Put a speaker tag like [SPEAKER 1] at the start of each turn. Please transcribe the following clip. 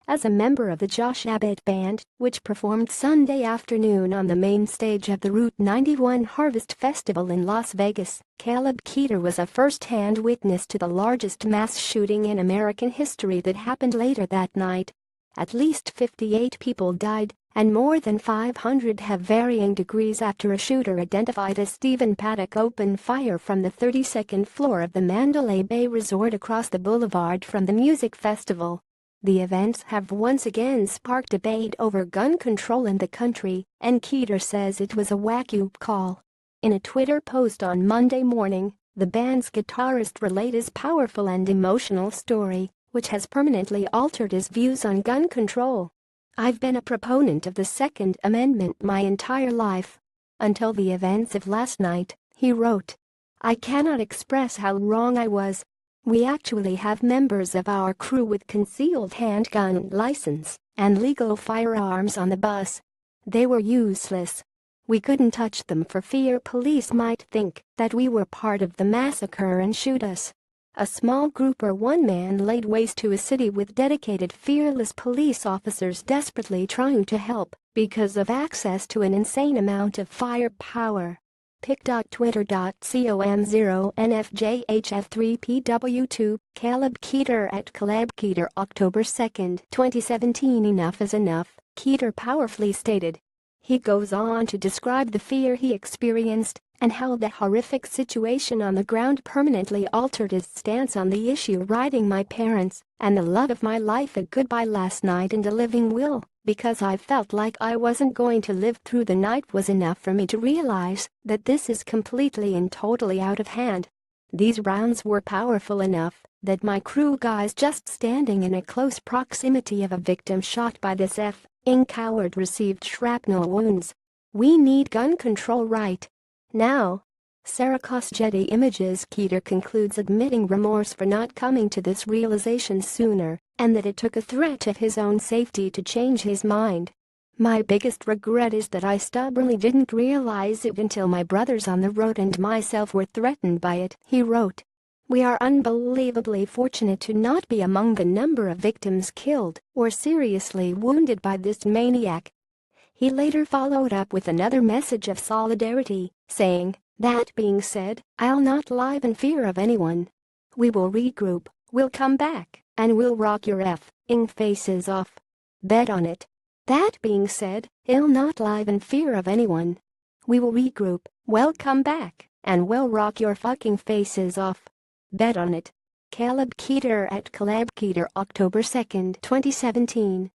[SPEAKER 1] As a member of the Josh Abbott Band, which performed Sunday afternoon on the main stage of the Route 91 Harvest Festival in Las Vegas, Caleb Keeter was a first-hand witness to the largest mass shooting in American history that happened later that night. At least 58 people died, and more than 500 have varying degrees after a shooter identified as Stephen Paddock opened fire from the 32nd floor of the Mandalay Bay Resort across the boulevard from the music festival. The events have once again sparked debate over gun control in the country, and Keeter says it was a wacky call. In a Twitter post on Monday morning, the band's guitarist relayed his powerful and emotional story, which has permanently altered his views on gun control. "I've been a proponent of the Second Amendment my entire life. Until the events of last night," he wrote. "I cannot express how wrong I was. We actually have members of our crew with concealed handgun license and legal firearms on the bus. They were useless. We couldn't touch them for fear police might think that we were part of the massacre and shoot us." A small group or one man laid waste to a city with dedicated, fearless police officers desperately trying to help because of access to an insane amount of firepower. pic.twitter.com/0nfjhf3pw2 Caleb Keeter @Caleb Keeter October 2, 2017. Enough is enough, Keeter powerfully stated. He goes on to describe the fear he experienced and how the horrific situation on the ground permanently altered his stance on the issue, writing, "My parents and the love of my life a goodbye last night and a living will, because I felt like I wasn't going to live through the night, was enough for me to realize that this is completely and totally out of hand. These rounds were powerful enough that my crew guys just standing in a close proximity of a victim shot by this f***ing coward received shrapnel wounds. We need gun control right now." Sarah Cosgetti Images. Keeter concludes admitting remorse for not coming to this realization sooner and that it took a threat of his own safety to change his mind. "My biggest regret is that I stubbornly didn't realize it until my brothers on the road and myself were threatened by it," he wrote. "We are unbelievably fortunate to not be among the number of victims killed or seriously wounded by this maniac." He later followed up with another message of solidarity, saying, "That being said, I'll not live in fear of anyone. We will regroup, we'll come back, and we'll rock your f***ing faces off. Bet on it. That being said, I'll not live in fear of anyone. We will regroup, we'll come back, and we'll rock your fucking faces off. Bet on it." Caleb Keeter @Caleb Keeter October 2, 2017.